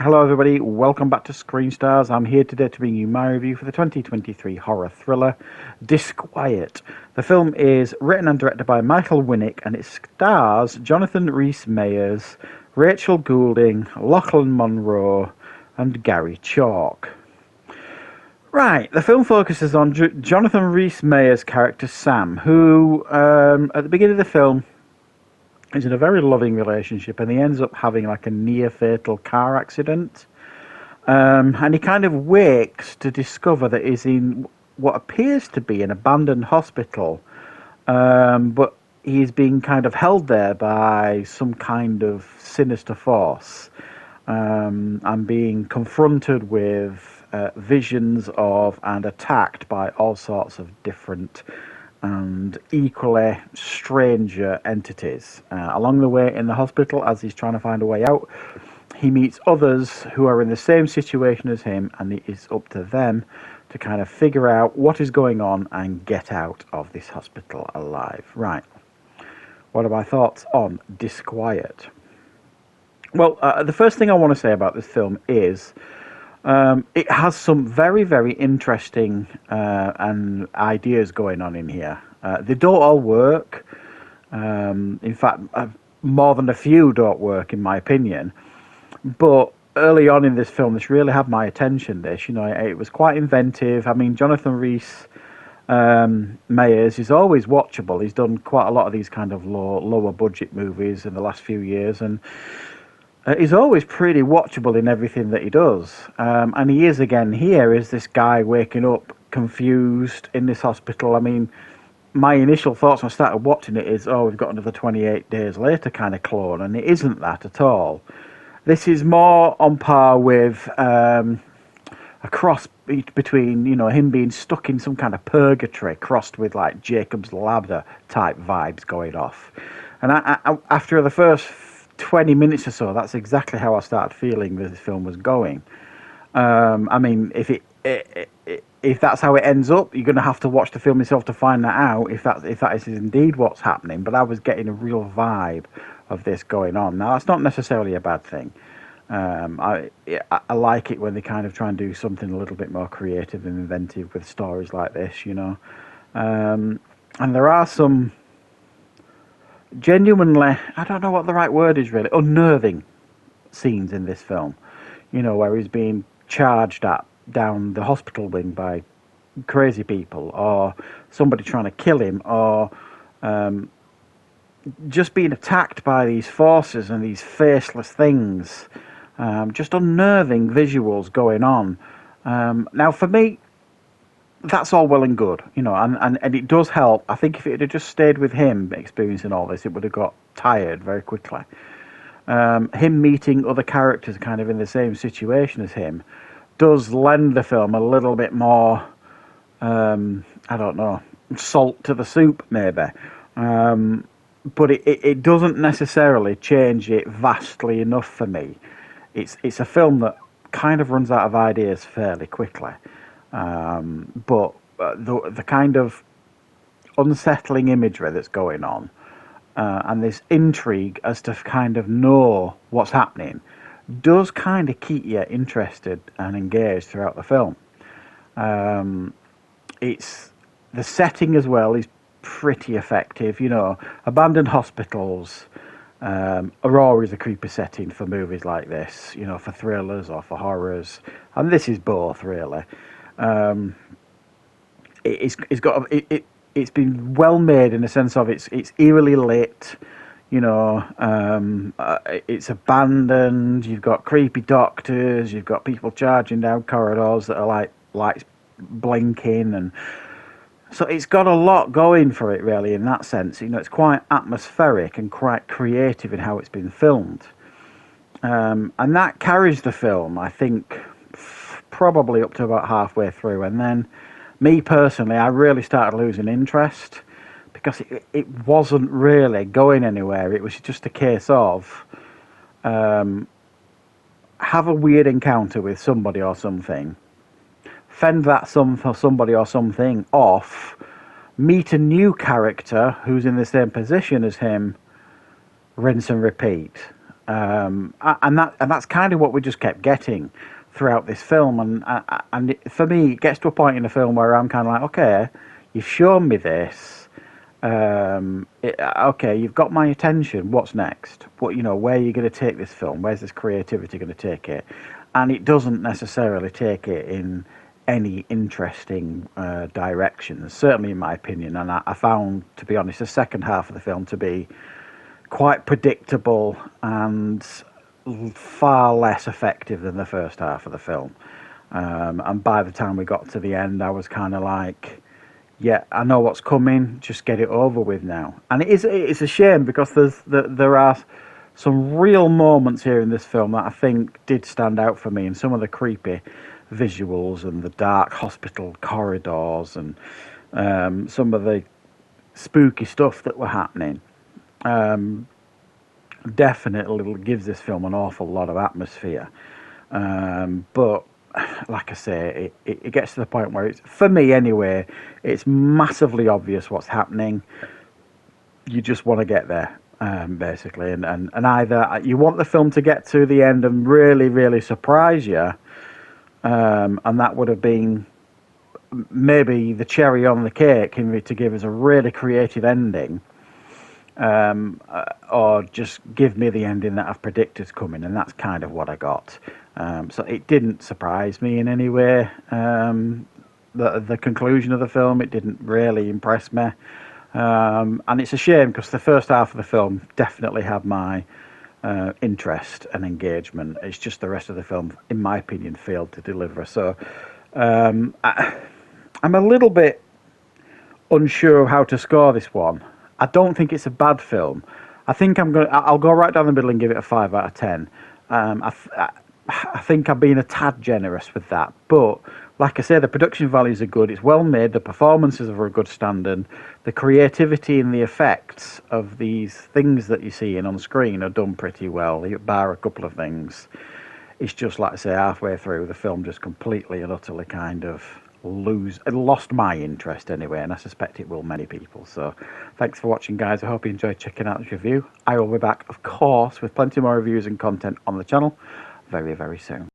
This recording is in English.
Hello everybody, welcome back to Screenstars. I'm here today to bring you my review for the 2023 horror thriller Disquiet. The film is written and directed by Michael Winnick and it stars Jonathan Rhys-Meyers, Rachel Goulding, Lachlan Monroe and Gary Chalk. Right, the film focuses on Jonathan Rhys-Meyers' character Sam, who at the beginning of the film he's in a very loving relationship and he ends up having like a near-fatal car accident. And he kind of wakes to discover that he's in what appears to be an abandoned hospital. But he's being kind of held there by some kind of sinister force. And being confronted with visions of and attacked by all sorts of different and equally stranger entities. Along the way in the hospital, as he's trying to find a way out, he meets others who are in the same situation as him, and it is up to them to kind of figure out what is going on and get out of this hospital alive. Right. What are my thoughts on Disquiet? Well, the first thing I want to say about this film is it has some very, very interesting and ideas going on in here. They don't all work. In fact, more than a few don't work, in my opinion. But early on in this film, this really had my attention. It was quite inventive. I mean, Jonathan Rhys-Meyers is always watchable. He's done quite a lot of these kind of lower budget movies in the last few years, and he's always pretty watchable in everything that he does. And he is again here as this guy waking up confused in this hospital. I mean, my initial thoughts when I started watching it is, oh, we've got another 28 Days Later kind of clone, and it isn't that at all. This is more on par with a cross between, him being stuck in some kind of purgatory crossed with like Jacob's Ladder type vibes going off. And after the first 20 minutes or so, that's exactly how I started feeling that this film was going. I mean, if that's how it ends up, you're going to have to watch the film yourself to find that out, if that is indeed what's happening. But I was getting a real vibe of this going on. Now, that's not necessarily a bad thing. I like it when they kind of try and do something a little bit more creative and inventive with stories like this, and there are some genuinely, I don't know what the right word is really, unnerving scenes in this film, where he's being charged at down the hospital wing by crazy people, or somebody trying to kill him, or just being attacked by these forces and these faceless things. Just unnerving visuals going on. Now, for me, that's all well and good, and it does help. I think if it had just stayed with him experiencing all this, it would have got tired very quickly. Him meeting other characters kind of in the same situation as him does lend the film a little bit more, I don't know, salt to the soup, maybe. But it doesn't necessarily change it vastly enough for me. It's a film that kind of runs out of ideas fairly quickly. But the kind of unsettling imagery that's going on and this intrigue as to kind of know what's happening does kind of keep you interested and engaged throughout the film. It's the setting as well is pretty effective. Abandoned hospitals are always a creepy setting for movies like this, for thrillers or for horrors, and this is both really. It's been well made in the sense of it's eerily lit. It's abandoned. You've got creepy doctors. You've got people charging down corridors that are like lights blinking, and so it's got a lot going for it really in that sense. It's quite atmospheric and quite creative in how it's been filmed, and that carries the film, I think, probably up to about halfway through, and then me personally, I really started losing interest because it wasn't really going anywhere. It was just a case of have a weird encounter with somebody or something, fend that somebody or something off, meet a new character who's in the same position as him, rinse and repeat. And that's kind of what we just kept getting throughout this film. For me, it gets to a point in the film where I'm kind of like, okay, you've shown me this. Okay, you've got my attention. What's next? Where are you going to take this film? Where's this creativity going to take it? And it doesn't necessarily take it in any interesting directions, certainly in my opinion. And I found, to be honest, the second half of the film to be quite predictable and far less effective than the first half of the film. And by the time we got to the end, I was kind of like, yeah, I know what's coming. Just get it over with now. And it's a shame because there are some real moments here in this film that I think did stand out for me, and some of the creepy visuals and the dark hospital corridors and some of the spooky stuff that were happening. Definitely gives this film an awful lot of atmosphere. But like I say, it gets to the point where it's, for me anyway, it's massively obvious what's happening. You just want to get there, basically. And either you want the film to get to the end and really, really surprise you, and that would have been maybe the cherry on the cake to give us a really creative ending, or just give me the ending that I've predicted coming, and that's kind of what I got. So it didn't surprise me in any way. The conclusion of the film, it didn't really impress me, and it's a shame because the first half of the film definitely had my interest and engagement. It's just the rest of the film, in my opinion, failed to deliver. So I'm a little bit unsure of how to score this one. I don't think it's a bad film. I think I'll go right down the middle and give it a 5 out of 10. I think I'm being a tad generous with that, but like I say, the production values are good. It's well made. The performances are a good standard. The creativity and the effects of these things that you see on screen are done pretty well, bar a couple of things. It's just, like I say, halfway through, the film just completely and utterly kind of lost my interest anyway, and I suspect it will many people. So thanks for watching, guys. I hope you enjoyed checking out this review. I will be back, of course, with plenty more reviews and content on the channel very, very soon.